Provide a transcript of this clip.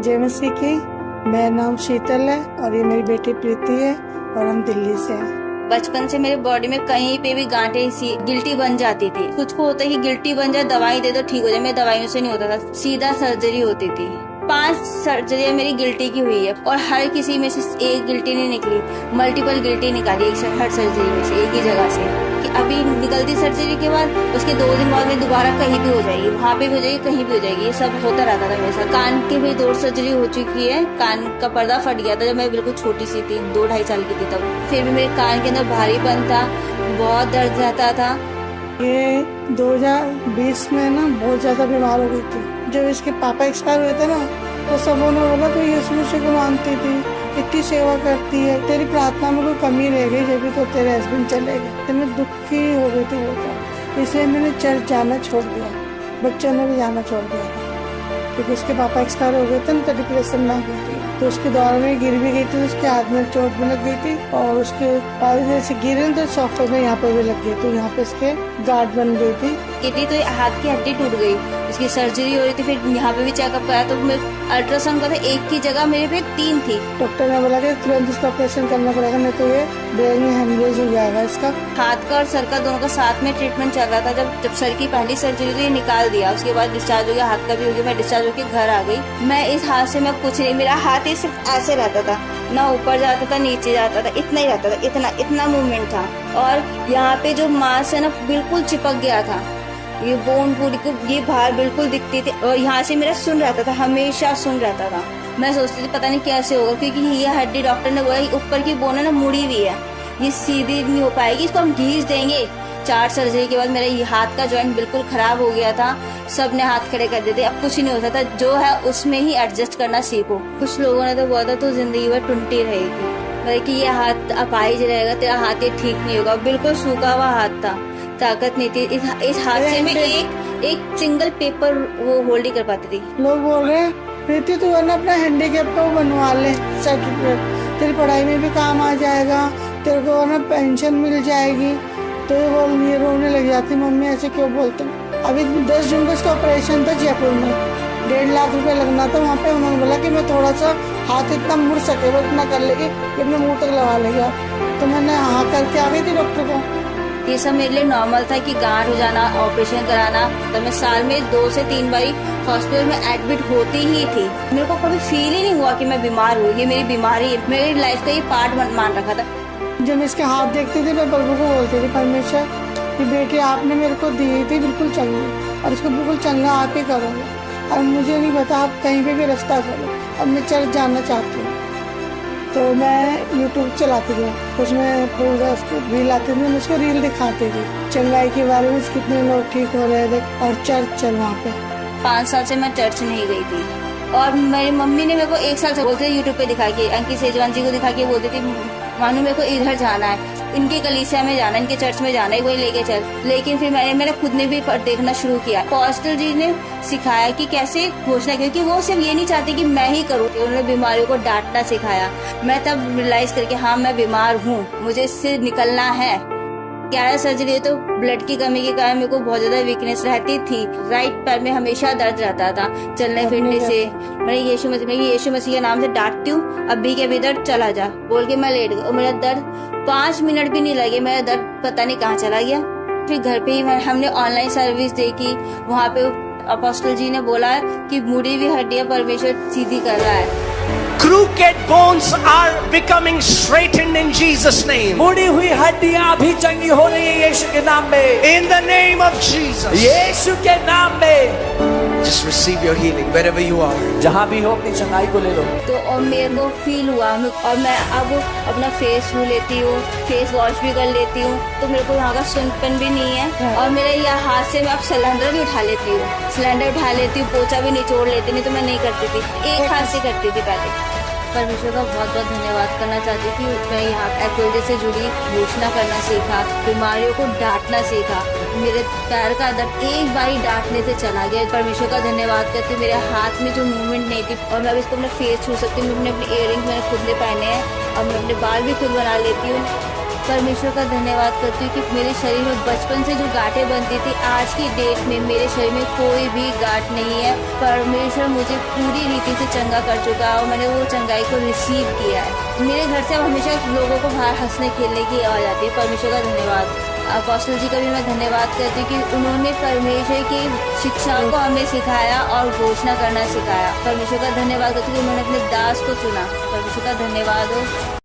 जय मसीह की। मेरा नाम शीतल है और ये मेरी बेटी प्रीति है और हम दिल्ली से हैं। बचपन से मेरे बॉडी में कहीं पे भी गांठें सी गिल्टी बन जाती थी। कुछ को होता है कि गिल्टी बन जाए, दवाई दे दो ठीक हो जाए। मेरी दवाइयों से नहीं होता था, सीधा सर्जरी होती थी। 5 सर्जरियां मेरी गिल्टी की हुई है और हर किसी में से एक गिल्टी नहीं निकली, मल्टीपल गिल्टी निकाली हर सर्जरी में से, एक ही जगह से। कि अभी निकलती सर्जरी के बाद उसके 2 दिन बाद में दोबारा कहीं भी हो जाएगी, वहाँ पे भी हो जाएगी, कहीं भी हो जाएगी। ये सब होता रहता था मेरे साथ। कान की भी 2 सर्जरी हो चुकी है। कान का पर्दा फट गया था जब मैं बिल्कुल छोटी सी थी, 2-2.5 साल की थी तब। फिर भी मेरे कान के अंदर भारीपन था, बहुत दर्द रहता था। ये 2020 में ना बहुत ज्यादा बीमार हो गई थी। जब इसके पापा एक्सपायर हुए थे ना, तो सबों ने बोला तो यीशु मसीह को मानती थी, इतनी सेवा करती है, तेरी प्रार्थना में कोई कमी रह गई जब भी तो तेरे हस्बैंड चले गए। तो मैं दुखी हो गई थी बहुत, इसलिए मैंने चर्च जाना छोड़ दिया। बच्चों ने भी जाना छोड़ दिया था क्योंकि उसके पापा एक्सपायर हो गए थे ना, तो डिप्रेशन में आ गई थी। तो उसके दौर में गिर भी गई थी, उसके हाथ में चोट भी लग गई थी और उसके बाद जैसे गिरे तो सॉफ्टवेयर में यहाँ पे भी लग गई, तो यहाँ पे इसके गार्ड बन गई थी। किडनी तो हाथ की हड्डी टूट गई, उसकी सर्जरी हो रही थी। फिर यहाँ पे भी चेकअप कराया तो अल्ट्रासाउंड का था, एक की जगह मेरे पे 3 थी। डॉक्टर ने बोला कि तुरंत इसका ऑपरेशन करना पड़ेगा, नहीं तो ये ब्रेन में हेमरेज हो जाएगा इसका। हाथ का और सर का दोनों का साथ में ट्रीटमेंट चल रहा था। जब सर की पहली सर्जरी तो ये निकाल दिया, उसके बाद डिस्चार्ज हो गया, हाथ का भी हो गया। मैं डिस्चार्ज होकर घर आ गई। मैं इस हाथ से मैं कुछ नहीं, मेरा हाथ ही सिर्फ ऐसे रहता था, ना ऊपर जाता था नीचे जाता था, इतना ही रहता था, इतना मूवमेंट था। और यहाँ पे जो मांस है ना बिल्कुल चिपक गया था, ये बोन पूरी को ये बाहर बिल्कुल दिखती थी। और यहाँ से मेरा सुन रहता था, हमेशा सुन रहता था। मैं सोचती थी पता नहीं कैसे होगा, क्योंकि ये हड्डी डॉक्टर ने बोला ऊपर की बोन है ना मुड़ी हुई है, ये सीधी नहीं हो पाएगी, इसको हम घींच देंगे। 4 सर्जरी के बाद मेरा ये हाथ का जॉइंट बिल्कुल खराब हो गया था। सब ने हाथ खड़े कर देते, अब कुछ नहीं होता था। जो है उसमें ही एडजस्ट करना सीखो। कुछ लोगों ने तो बोला था तू जिंदगी भर टुंटी रहेगी, मतलब कि ये हाथ अपाहिज रहेगा, तेरा हाथ ये ठीक नहीं होगा। बिल्कुल सूखा हुआ हाथ था, ताकत नहीं थी। इस हाथ से मैं एक सिंगल पेपर वो होल्ड ही कर पाती थी। लोग बोल रहे प्रीति तू ना अपना हैंडीकैप का वो बनवा ले सर्टिफिकेट, तेरी पढ़ाई में भी काम आ जाएगा, तेरे को ना पेंशन मिल जाएगी। तो ये रोने लग जाती, मम्मी ऐसे क्यों बोलते। अभी 10 जून को इसका ऑपरेशन था जयपुर में, 1.5 लाख रुपए लगना था। वहाँ पे उन्होंने बोला कि मैं थोड़ा सा हाथ इतना मुड़ सके वो इतना कर लेगी कि अपने मुंह तक लगा लेगा। तो मैंने हाँ करके आ गई थी डॉक्टर को। ये सब मेरे लिए नॉर्मल था कि गांठ हो जाना, ऑपरेशन कराना। तो मैं साल में 2 से 3 बारी हॉस्पिटल में एडमिट होती ही थी। मेरे को कभी फील ही नहीं हुआ कि मैं बीमार हूँ, ये मेरी बीमारी है, मेरी लाइफ का ये पार्ट मान रखा था। जब मैं इसके हाथ देखती थी मैं प्रभु को बोलती थी, परमेश्वर कि बेटी आपने मेरे को दी थी बिल्कुल चंगी, और इसको बिल्कुल चंगा आप ही करोगे। और मुझे नहीं पता आप कहीं पे भी रास्ता करो। अब मैं चर्च जाना चाहती हूँ, तो मैं यूट्यूब चलाती थी, उसमें रील आती थी, मैं उसको रील दिखाती थी चंगाई के बारे में, कितने लोग ठीक हो रहे थे। और चर्च चल वहाँ पे 5 साल से मैं चर्च नहीं गई थी। और मेरी मम्मी ने मेरे को 1 साल से बोलते थे यूट्यूब पे दिखा के, अंकित सेजवान जी को दिखा के बोलती थी मानू मेरे को इधर जाना है, इनके कलीसिया में जाना है, इनके चर्च में जाना है, वही लेके चल। लेकिन फिर मैंने खुद ने भी देखना शुरू किया। पास्टर जी ने सिखाया कि कैसे घोषणा, क्योंकि वो सिर्फ ये नहीं चाहते कि मैं ही करूँ, उन्होंने बीमारियों को डांटना सिखाया। मैं तब रियलाइज करके हाँ मैं बीमार हूँ, मुझे इससे निकलना है। 11 सर्जरी तो ब्लड की कमी के कारण मेरे को बहुत ज्यादा वीकनेस रहती थी। राइट पैर में हमेशा दर्द रहता था चलने फिरने से। मैंने यीशु मसीह के नाम से डांटती हूँ, अभी के अभी दर्द चला जा बोल के मैं लेट गई और मेरा दर्द 5 मिनट भी नहीं लगे, मेरा दर्द पता नहीं कहाँ चला गया। फिर घर पे ही हमने ऑनलाइन सर्विस देखी, वहाँ पे अपोस्टल जी ने बोला कि मुड़ी हुई हड्डियां परमेश्वर सीधी कर रहा है। Crooked bones are becoming straightened in Jesus' name. मुड़ी हुई हड्डियां भी चंगी हो रही है यीशु के नाम में। In the name of Jesus. यीशु के नाम में। Just receive your healing wherever you are. जहाँ भी हो अपनी चंगाई को ले लो। तो और मेरे को फील हुआ, और मैं अब अपना फेस छू लेती हूँ, फेस वॉश भी कर लेती हूँ, तो मेरे को यहाँ का सुनपन भी नहीं है। और मेरे यह हाथ से मैं अब सिलेंडर भी उठा लेती हूँ, पोछा भी निचोड़ लेती, नहीं तो मैं नहीं करती थी, एक हाथ से करती थी पहले। परमेश्वर का बहुत बहुत धन्यवाद करना चाहती थी। मैं यहाँ एक्रोलॉजी से जुड़ी घोषणा करना सीखा, बीमारियों को डांटना सीखा। मेरे पैर का दर्द एक बारी डांटने से चला गया। परमेश्वर का धन्यवाद करती हूँ, मेरे हाथ में जो मूवमेंट नहीं थी, और मैं अब इसको अपना फेस छू सकती हूँ। मैंने अपने इयररिंग्स मैंने खुद ने पहने हैं और मैं अपने बाल भी खुद बना लेती हूँ। परमेश्वर का धन्यवाद करती हूँ कि मेरे शरीर में बचपन से जो गांठें बनती थी, आज की डेट में मेरे शरीर में कोई भी गांठ नहीं है। परमेश्वर मुझे पूरी रीति से चंगा कर चुका है और मैंने वो चंगाई को रिसीव किया है। मेरे घर से अब हमेशा लोगों को बाहर हंसने खेलने की आवाज़ आती है। परमेश्वर का धन्यवाद। अपोस्टल जी का भी मैं धन्यवाद करती हूँ कि उन्होंने परमेश्वर की शिक्षाओं को हमें सिखाया और घोषणा करना सिखाया। परमेश्वर का धन्यवाद करती हूँ कि उन्होंने अपने दास को चुना। परमेश्वर का धन्यवाद हो।